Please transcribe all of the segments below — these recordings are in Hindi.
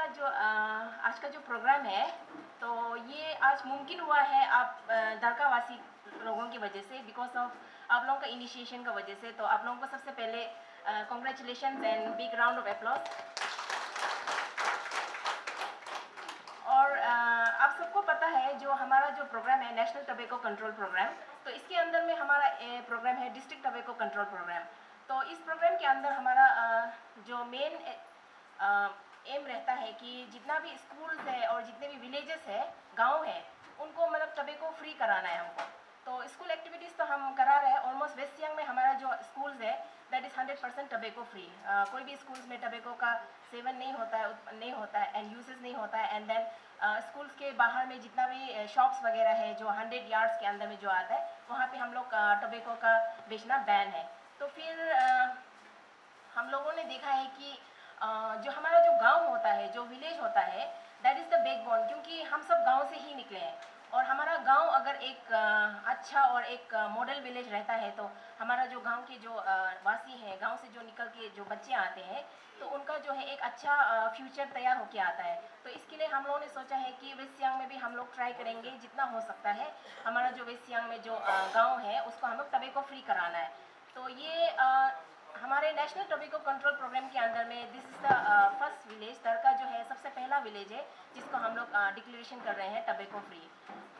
आज का जो प्रोग्राम है तो ये आज मुमकिन हुआ है आप दरकावासी लोगों की वजह से, बिकॉज ऑफ आप लोगों का इनिशिएशन का वजह से। तो आप लोगों को सबसे पहले congratulation and big round of applause. और आप सबको पता है जो हमारा जो प्रोग्राम है नेशनल टबैको कंट्रोल प्रोग्राम, तो इसके अंदर में हमारा प्रोग्राम है डिस्ट्रिक्ट टबैको कंट्रोल प्रोग्राम। तो इस प्रोग्राम के अंदर हमारा जो मेन एम रहता है कि जितना भी स्कूल्स है और जितने भी विलेजेस है, गांव है, उनको मतलब टबैको फ्री कराना है हमको। तो स्कूल एक्टिविटीज़ तो हम करा रहे हैं। ऑलमोस्ट वेस्ट सियांग में हमारा जो स्कूल्स है दैट इज़ 100% टबैको फ्री। कोई भी स्कूल्स में टबैको का सेवन नहीं होता है एंड यूसेस नहीं होता है। एंड देन स्कूल्स के बाहर में जितना भी शॉप्स वगैरह है जो 100 यार्ड्स के अंदर में जो आता है, वहाँ पे हम लोग टबैको का बेचना बैन है। तो फिर हम लोगों ने देखा है कि जो हमारा जो गांव होता है, जो विलेज होता है, दैट इज़ द बैकबोन, क्योंकि हम सब गांव से ही निकले हैं। और हमारा गांव अगर एक अच्छा और एक मॉडल विलेज रहता है, तो हमारा जो गांव के जो वासी हैं, गांव से जो निकल के जो बच्चे आते हैं, तो उनका जो है एक अच्छा फ्यूचर तैयार होके आता है। तो इसके लिए हम लोगों ने सोचा है कि वेस्ट सियांग में भी हम लोग ट्राई करेंगे जितना हो सकता है। हमारा जो वेस्ट सियांग में जो गाँव है उसको हम लोग टबैको फ्री कराना है। तो ये हमारे नेशनल टबैको कंट्रोल प्रोग्राम के अंदर में this is the first village, Darka जो है सबसे पहला विलेज है जिसको हम लोग डिक्लेरेशन कर रहे हैं टबैको फ्री।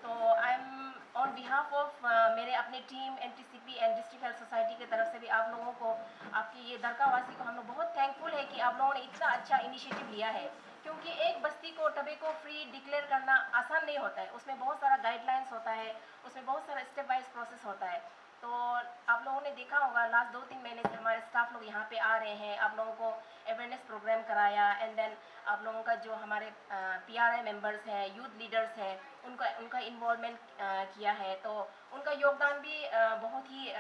तो I am on behalf of मेरे अपने team NTCP and district health society की तरफ से भी आप लोगों को, आपकी ये दरकावासी को हम लोग बहुत थैंकफुल है कि आप लोगों ने इतना अच्छा इनिशिएटिव लिया है। क्योंकि एक बस्ती को टबैको फ्री डिक्लेयर करना आसान नहीं होता है, उसमें बहुत सारा गाइडलाइंस होता है, उसमें बहुत सारा स्टेप वाइज प्रोसेस होता है। तो आप लोगों ने देखा होगा लास्ट 2-3 महीने से हमारे स्टाफ लोग यहाँ पे आ रहे हैं, आप लोगों को अवेयरनेस प्रोग्राम कराया। एंड देन आप लोगों का जो हमारे पीआरआई मेंबर्स हैं, यूथ लीडर्स हैं, उनका इन्वॉल्वमेंट किया है। तो उनका योगदान भी बहुत ही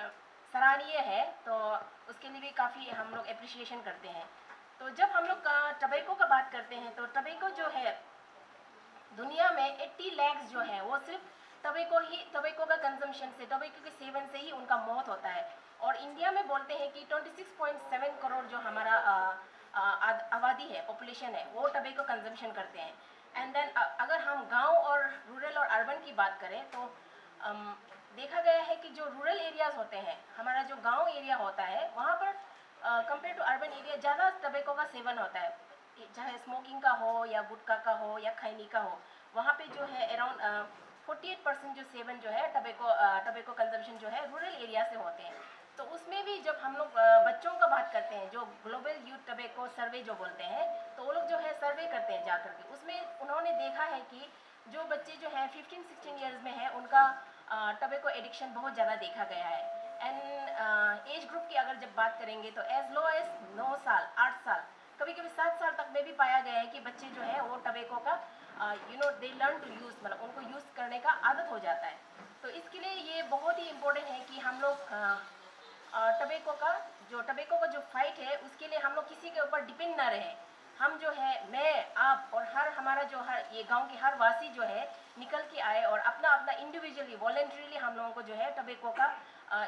सराहनीय है। तो उसके लिए भी काफ़ी हम लोग अप्रिशिएशन करते हैं। तो जब हम लोग टबैको का बात करते हैं, तो टबैको जो है दुनिया में 80 लाख जो है वो सिर्फ टबैको का कंजम्पशन से, टबैको के सेवन से ही उनका मौत होता है। और इंडिया में बोलते हैं कि 26.7 करोड़ जो हमारा आबादी है, पॉपुलेशन है, वो टबैको कंजम्पशन करते हैं। एंड देन अगर हम गांव और रूरल और अर्बन की बात करें, तो देखा गया है कि जो रूरल एरियाज होते हैं, हमारा जो गांव एरिया होता है, वहाँ पर कंपेयर टू अर्बन एरिया ज़्यादा टबैको का सेवन होता है, चाहे स्मोकिंग का हो या गुटखा का हो या खैनी का हो। वहाँ पे जो है अराउंड 48% जो सेवन जो है टबैको कंजम्पशन जो है रूरल एरिया से होते हैं। तो उसमें भी जब हम लोग बच्चों का बात करते हैं, जो ग्लोबल यूथ टबैको सर्वे जो बोलते हैं, तो वो लोग जो है सर्वे करते हैं जाकर के, उसमें उन्होंने देखा है कि जो बच्चे जो है 15-16 ईयर्स में है, उनका टबैको एडिक्शन बहुत ज़्यादा देखा गया है। एंड एज ग्रुप की अगर जब बात करेंगे, तो एज लो एज 9 साल, 8 साल, कभी कभी 7 साल तक में भी पाया गया है कि बच्चे जो है वो टबैको का दे लर्न टू यूज़, मतलब उनको यूज़ करने का आदत हो जाता है। तो इसके लिए ये बहुत ही इम्पोर्टेंट है कि हम लोग टबैको का जो फाइट है, उसके लिए हम लोग किसी के ऊपर डिपेंड ना रहे। हम जो है, मैं, आप और हमारा जो हर ये गांव के हर वासी जो है निकल के आए और अपना अपना इंडिविजुअली वॉलेंटरीली हम लोगों को जो है टबैको का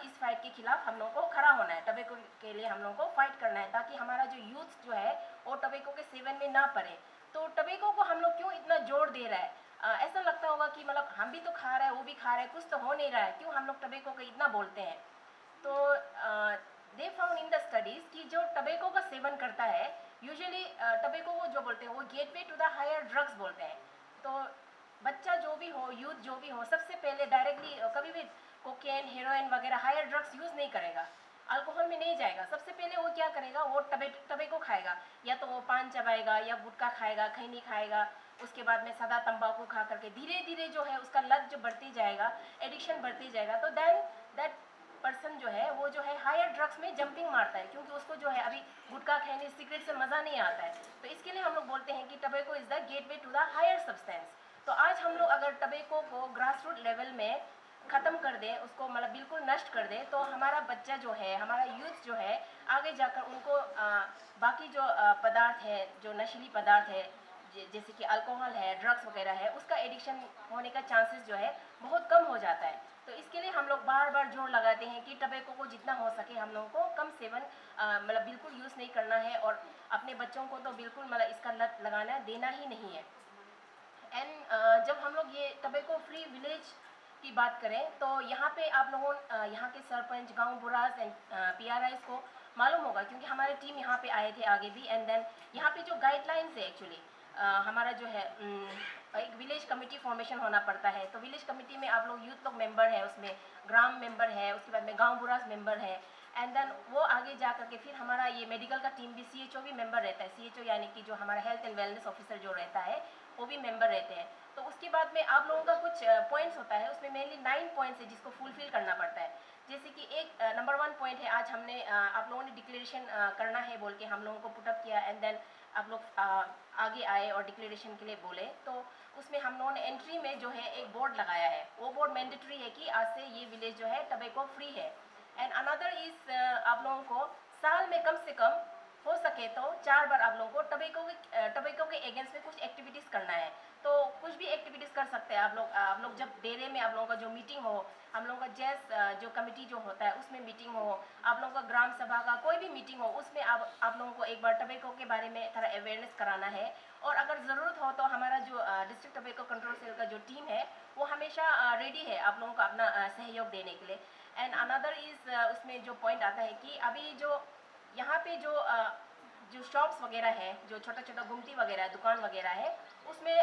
इस फाइट के खिलाफ हम लोगों को खड़ा होना है। टबैको के लिए हम लोगों को फाइट करना है, ताकि हमारा जो यूथ जो है वो टबैको के सेवन में ना पड़े। तो टबैको को हम लोग क्यों इतना जोर दे रहा है? ऐसा लगता होगा कि मतलब हम भी तो खा रहे हैं, वो भी खा रहे हैं, कुछ तो हो नहीं रहा है, क्यों हम लोग टबैको को इतना बोलते हैं? तो they found in the studies कि जो टबैको का सेवन करता है, यूजुअली टबैको को जो बोलते हैं वो gateway to the higher drugs बोलते हैं। तो बच्चा जो भी हो, यूथ जो भी हो, सबसे पहले डायरेक्टली कभी भी कोकेन, हेरोइन वगैरह हायर ड्रग्स यूज़ नहीं करेगा, अल्कोहल में नहीं जाएगा। सबसे पहले वो क्या करेगा, वो टबैको खाएगा, या तो वो पान चबाएगा या गुटखा खाएगा, खैनी खाएगा। उसके बाद में सदा तंबाकू खा करके धीरे धीरे जो है उसका लत जो बढ़ती जाएगा, एडिक्शन बढ़ती जाएगा। तो देन दैट पर्सन जो है वो जो है हायर ड्रग्स में जंपिंग मारता है, क्योंकि उसको जो है अभी गुटखा, खैनी, सिगरेट से मज़ा नहीं आता है। तो इसके लिए हम लोग बोलते हैं कि tobacco is the gateway to the higher substance. तो आज हम लोग अगर टबैको को ग्रास रूट लेवल में ख़त्म कर दें, उसको मतलब बिल्कुल नष्ट कर दें, तो हमारा बच्चा जो है, हमारा यूथ जो है, आगे जाकर उनको बाकी जो पदार्थ है, जो नशीली पदार्थ है, जैसे कि अल्कोहल है, ड्रग्स वगैरह है, उसका एडिक्शन होने का चांसेस जो है बहुत कम हो जाता है। तो तो इसके लिए हम लोग बार बार जोर लगाते हैं कि टबैको को जितना हो सके हम लोगों को कम सेवन मतलब बिल्कुल यूज़ नहीं करना है, और अपने बच्चों को तो बिल्कुल मतलब इसका लत लगाना देना ही नहीं है। एंड जब हम लोग ये टबैको फ्री विलेज की बात करें तो यहाँ पे आप लोगों यहाँ के सरपंच, गांव बुरास एंड PRIs को मालूम होगा, क्योंकि हमारे टीम यहाँ पे आए थे आगे भी। एंड देन यहाँ पे जो गाइडलाइंस है एक्चुअली हमारा जो है एक विलेज कमेटी फॉर्मेशन होना पड़ता है। तो विलेज कमेटी में आप लोग यूथ लोग मेंबर है, उसमें ग्राम मेंबर है, उसके बाद में गांव बुरास मेंबर है। एंड देन वो आगे जा करके फिर हमारा ये मेडिकल का टीम भी CHO भी मेंबर रहता है। CHO यानी कि जो हमारा हेल्थ एंड वेलनेस ऑफिसर जो रहता है वो भी मेंबर रहते हैं। तो उसके बाद में आप लोगों का कुछ पॉइंट्स होता है, उसमें मेनली 9 पॉइंट्स है जिसको फुलफिल करना पड़ता है। जैसे कि एक नंबर 1 पॉइंट है, आज हमने आप लोगों ने डिक्लेरेशन करना है बोल के हम लोगों को पुटअप किया। एंड देन आप लोग आगे आए और डिक्लेरेशन के लिए बोले। तो उसमें हम लोगों ने एंट्री में जो है एक बोर्ड लगाया है, वो बोर्ड मैंडेटरी है कि आज से ये विलेज जो है टबैको फ्री है। एंड अनदर इज आप लोगों को साल में कम से कम हो सके तो 4 बार आप लोगों को टबैको के अगेंस्ट में कुछ एक्टिविटीज़ करना है। तो कुछ भी एक्टिविटीज़ कर सकते हैं आप लोग जब डेरे में आप लोगों का जो मीटिंग हो, हम लोगों का जैस जो कमेटी जो होता है उसमें मीटिंग हो, आप लोगों का ग्राम सभा का कोई भी मीटिंग हो, उसमें आप लोगों को एक बार टबैको के बारे में थोड़ा अवेयरनेस कराना है। और अगर ज़रूरत हो तो हमारा जो डिस्ट्रिक्ट टबैको कंट्रोल सेल का जो टीम है वो हमेशा रेडी है आप लोगों को अपना सहयोग देने के लिए। एंड अनदर इज़ उसमें जो पॉइंट आता है कि अभी जो यहाँ पे जो शॉप्स वगैरह है, जो छोटा छोटा गुमटी वगैरह दुकान वगैरह है, उसमें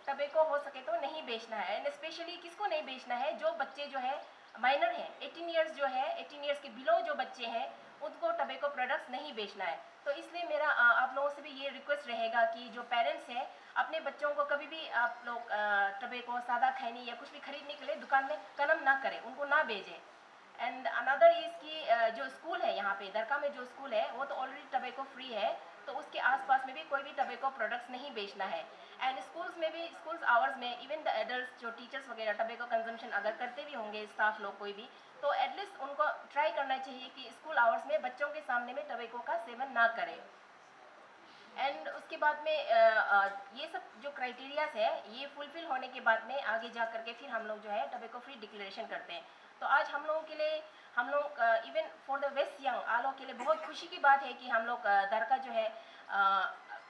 टबैको हो सके तो नहीं बेचना है। एंड स्पेशली किसको नहीं बेचना है, जो बच्चे जो है माइनर हैं, 18 ईयर्स जो है 18 ईयर्स के बिलो जो बच्चे हैं उनको टबैको प्रोडक्ट्स नहीं बेचना है। तो इसलिए मेरा आप लोगों से भी ये रिक्वेस्ट रहेगा कि जो पेरेंट्स हैं अपने बच्चों को कभी भी आप लोग टबैको, सादा खैनी या कुछ भी खरीदने के लिए दुकान में कदम ना करें, उनको ना भेजें। एंड अनदर इज़ कि जो स्कूल है यहाँ पे दरका में जो स्कूल है वो तो ऑलरेडी टबैको फ्री है, तो उसके आसपास में भी कोई भी टबैको प्रोडक्ट्स नहीं बेचना है। एंड स्कूल्स में भी स्कूल्स आवर्स में इवन द एडल्ट जो टीचर्स वगैरह टबैको कंजम्पशन अगर करते भी होंगे स्टाफ लोग कोई भी, तो एटलीस्ट उनको ट्राई करना चाहिए कि स्कूल आवर्स में बच्चों के सामने में टबैको का सेवन ना करें। एंड उसके बाद में ये सब जो क्राइटेरियाज है ये फुलफिल होने के बाद में आगे जा करके फिर हम लोग जो है टबैको फ्री डिक्लेरेशन करते हैं। तो आज हम लोगों के लिए हम लोग even for the west Siang Aalo के लिए बहुत खुशी की बात है कि हम लोग दरका जो है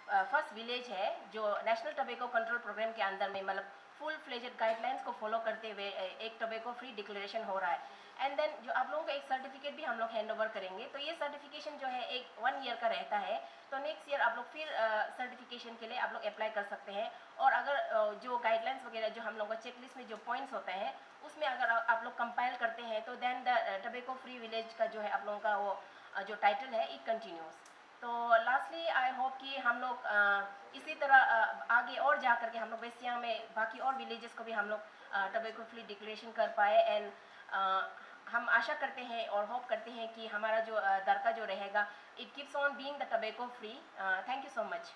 फर्स्ट विलेज है जो नेशनल टबैको कंट्रोल प्रोग्राम के अंदर में मतलब फुल फ्लेजेड गाइडलाइंस को फॉलो करते हुए एक टबैको फ्री डिक्लेरेशन हो रहा है। एंड देन जो आप लोगों को एक सर्टिफिकेट भी हम लोग हैंड ओवर करेंगे। तो ये सर्टिफिकेशन जो है एक 1 ईयर का रहता है। तो नेक्स्ट ईयर आप लोग फिर सर्टिफिकेशन के लिए आप लोग अप्लाई कर सकते हैं। और अगर जो गाइडलाइंस वगैरह जो हम लोगों का चेकलिस्ट में जो पॉइंट्स होते हैं उसमें अगर आप लोग कंपाइल करते हैं तो then the tobacco free village का जो है आप लोगों का वो जो टाइटल है इट कंटिन्यूस। तो लास्टली आई होप कि हम लोग इसी तरह आगे और जा करके हम लोग वेस्ट सियांग में बाकी और विलेजेस को भी हम लोग टबैको फ्री डिक्लेरेशन कर पाए। एंड हम आशा करते हैं और होप करते हैं कि हमारा जो दरका जो रहेगा it keeps on being the tobacco free. Thank you so much.